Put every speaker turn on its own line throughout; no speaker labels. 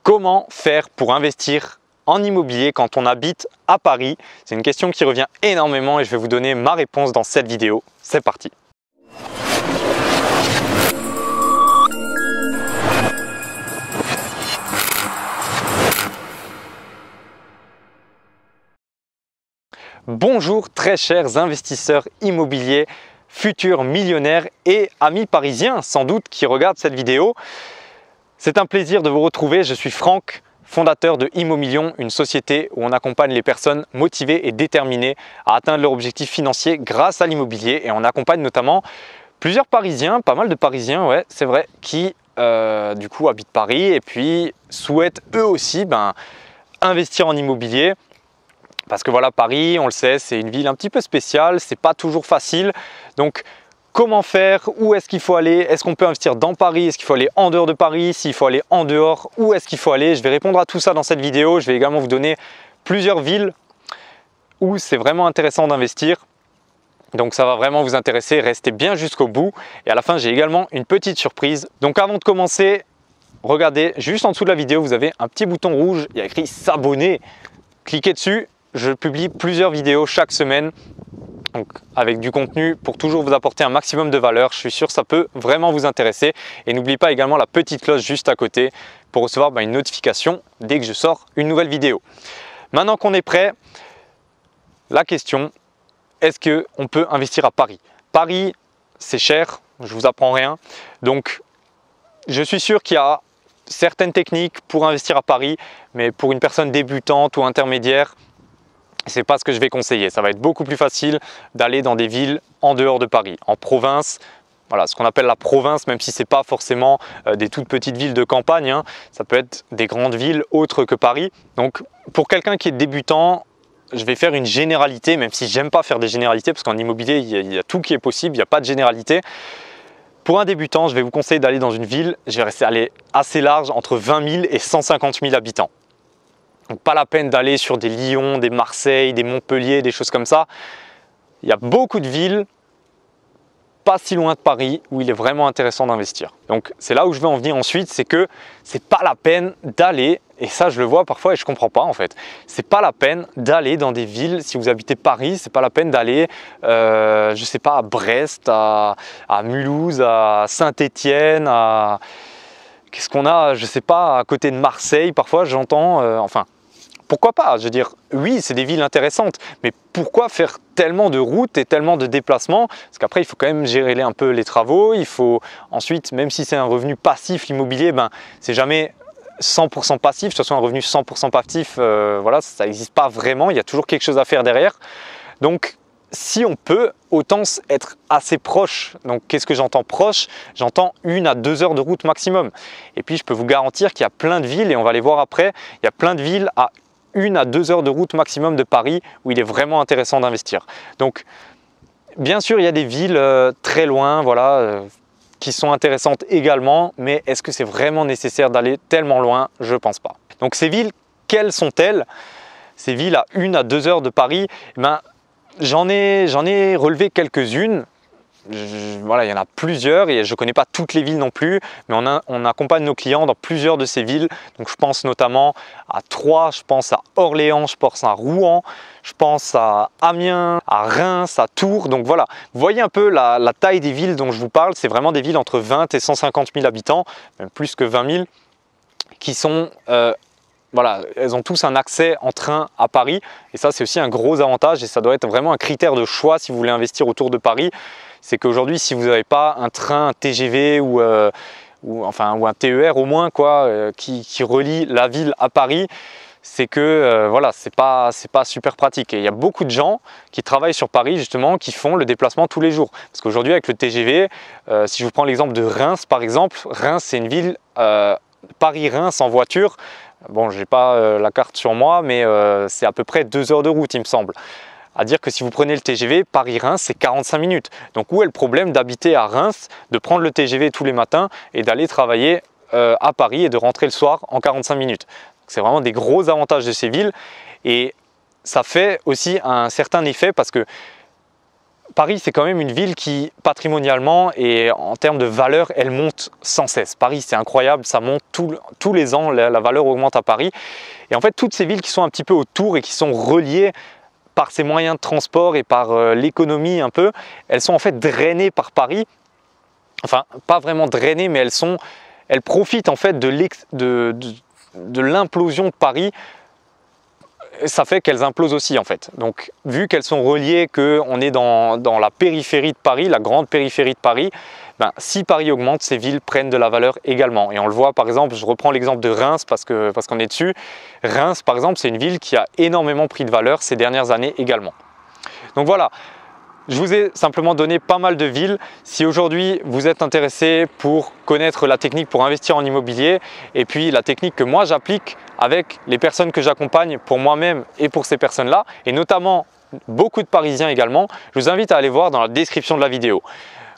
Comment faire pour investir en immobilier quand on habite à Paris? C'est une question qui revient énormément et je vais vous donner ma réponse dans cette vidéo. C'est parti! Bonjour très chers investisseurs immobiliers, futurs millionnaires et amis parisiens sans doute qui regardent cette vidéo. C'est un plaisir de vous retrouver, je suis Franck, fondateur de Immomillion, une société où on accompagne les personnes motivées et déterminées à atteindre leur objectif financier grâce à l'immobilier. Et on accompagne notamment plusieurs Parisiens, pas mal de Parisiens, ouais, c'est vrai, qui du coup habitent Paris et puis souhaitent eux aussi investir en immobilier. Parce que voilà, Paris, on le sait, c'est une ville un petit peu spéciale, c'est pas toujours facile. Donc, comment faire? Où est-ce qu'il faut aller? Est-ce qu'on peut investir dans Paris? Est-ce qu'il faut aller en dehors de Paris? S'il faut aller en dehors, où est-ce qu'il faut aller? Je vais répondre à tout ça dans cette vidéo. Je vais également vous donner plusieurs villes où c'est vraiment intéressant d'investir. Donc ça va vraiment vous intéresser, restez bien jusqu'au bout. Et à la fin, j'ai également une petite surprise. Donc avant de commencer, regardez, juste en dessous de la vidéo, vous avez un petit bouton rouge, il y a écrit s'abonner. Cliquez dessus, je publie plusieurs vidéos chaque semaine. Donc, avec du contenu pour toujours vous apporter un maximum de valeur. Je suis sûr que ça peut vraiment vous intéresser. Et n'oubliez pas également la petite cloche juste à côté pour recevoir une notification dès que je sors une nouvelle vidéo. Maintenant qu'on est prêt, la question, est-ce qu'on peut investir à Paris? Paris, c'est cher, je ne vous apprends rien. Donc, je suis sûr qu'il y a certaines techniques pour investir à Paris, mais pour une personne débutante ou intermédiaire, c'est pas ce que je vais conseiller. Ça va être beaucoup plus facile d'aller dans des villes en dehors de Paris, en province. Voilà, ce qu'on appelle la province, même si ce n'est pas forcément des toutes petites villes de campagne, hein. Ça peut être des grandes villes autres que Paris. Donc, pour quelqu'un qui est débutant, je vais faire une généralité, même si j'aime pas faire des généralités, parce qu'en immobilier, il y a tout qui est possible, il n'y a pas de généralité. Pour un débutant, je vais vous conseiller d'aller dans une ville, je vais rester aller assez large, entre 20 000 et 150 000 habitants. Donc pas la peine d'aller sur des Lyon, des Marseille, des Montpellier, des choses comme ça. Il y a beaucoup de villes, pas si loin de Paris, où il est vraiment intéressant d'investir. Donc c'est là où je vais en venir ensuite, c'est que c'est pas la peine d'aller, et ça je le vois parfois et je comprends pas en fait, c'est pas la peine d'aller dans des villes, si vous habitez Paris, c'est pas la peine d'aller, je sais pas, à Brest, à Mulhouse, à Saint-Étienne, à... Qu'est-ce qu'on a, je sais pas, à côté de Marseille, parfois j'entends, enfin... Pourquoi pas? Je veux dire, oui, c'est des villes intéressantes, mais pourquoi faire tellement de routes et tellement de déplacements? Parce qu'après, il faut quand même gérer un peu les travaux. Il faut ensuite, même si c'est un revenu passif, l'immobilier, c'est jamais 100% passif. Que ce soit un revenu 100% passif, voilà, ça n'existe pas vraiment. Il y a toujours quelque chose à faire derrière. Donc, si on peut, autant être assez proche. Donc, qu'est-ce que j'entends proche? J'entends 1 à 2 heures de route maximum. Et puis, je peux vous garantir qu'il y a plein de villes, et on va les voir après, il y a plein de villes à 1 à 2 heures de route maximum de Paris où il est vraiment intéressant d'investir. Donc, bien sûr, il y a des villes très loin, voilà, qui sont intéressantes également, mais est-ce que c'est vraiment nécessaire d'aller tellement loin? Je ne pense pas. Donc, ces villes, quelles sont-elles? Ces villes à 1 à 2 heures de Paris, j'en ai relevé quelques-unes. Voilà, il y en a plusieurs et je ne connais pas toutes les villes non plus, mais on accompagne nos clients dans plusieurs de ces villes. Donc je pense notamment à Troyes, je pense à Orléans, je pense à Rouen, je pense à Amiens, à Reims, à Tours. Donc voilà, vous voyez un peu la taille des villes dont je vous parle. C'est vraiment des villes entre 20 et 150 000 habitants, même plus que 20 000, qui sont... voilà, elles ont tous un accès en train à Paris et ça c'est aussi un gros avantage et ça doit être vraiment un critère de choix si vous voulez investir autour de Paris. C'est qu'aujourd'hui si vous n'avez pas un train, un TGV ou un TER au moins qui relie la ville à Paris, c'est que voilà, c'est pas super pratique. Et il y a beaucoup de gens qui travaillent sur Paris justement, qui font le déplacement tous les jours. Parce qu'aujourd'hui avec le TGV, si je vous prends l'exemple de Reims par exemple, Reims c'est une ville, Paris-Reims en voiture. Bon, je n'ai pas la carte sur moi, mais c'est à peu près 2 heures de route, il me semble. À dire que si vous prenez le TGV, Paris-Reims, c'est 45 minutes. Donc, où est le problème d'habiter à Reims, de prendre le TGV tous les matins et d'aller travailler à Paris et de rentrer le soir en 45 minutes? C'est vraiment des gros avantages de ces villes. Et ça fait aussi un certain effet parce que Paris, c'est quand même une ville qui, patrimonialement et en termes de valeur, elle monte sans cesse. Paris, c'est incroyable, ça monte tous les ans, la valeur augmente à Paris. Et en fait, toutes ces villes qui sont un petit peu autour et qui sont reliées par ces moyens de transport et par l'économie un peu, elles sont en fait drainées par Paris. Enfin, pas vraiment drainées, mais elles profitent en fait de l'implosion de Paris. Ça fait qu'elles implosent aussi en fait. Donc vu qu'elles sont reliées, qu'on est dans la périphérie de Paris, la grande périphérie de Paris, ben, si Paris augmente, ces villes prennent de la valeur également. Et on le voit par exemple, je reprends l'exemple de Reims parce qu'on est dessus. Reims par exemple, c'est une ville qui a énormément pris de valeur ces dernières années également. Donc voilà. Je vous ai simplement donné pas mal de villes. Si aujourd'hui vous êtes intéressé pour connaître la technique pour investir en immobilier et puis la technique que moi j'applique avec les personnes que j'accompagne pour moi-même et pour ces personnes-là, et notamment beaucoup de Parisiens également, je vous invite à aller voir dans la description de la vidéo.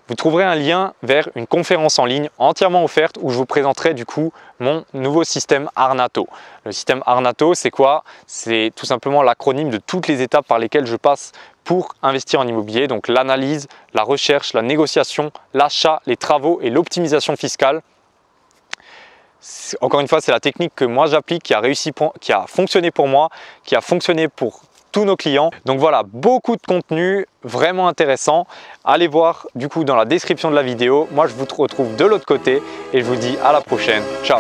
Vous trouverez un lien vers une conférence en ligne entièrement offerte où je vous présenterai du coup mon nouveau système Arnato. Le système Arnato, c'est quoi? C'est tout simplement l'acronyme de toutes les étapes par lesquelles je passe pour investir en immobilier. Donc l'analyse, la recherche, la négociation, l'achat, les travaux et l'optimisation fiscale. Encore une fois, c'est la technique que moi j'applique, qui a fonctionné pour moi, qui a fonctionné pour tous nos clients. Donc voilà, beaucoup de contenu vraiment intéressant. Allez voir du coup dans la description de la vidéo. Moi je vous retrouve de l'autre côté et je vous dis à la prochaine. Ciao.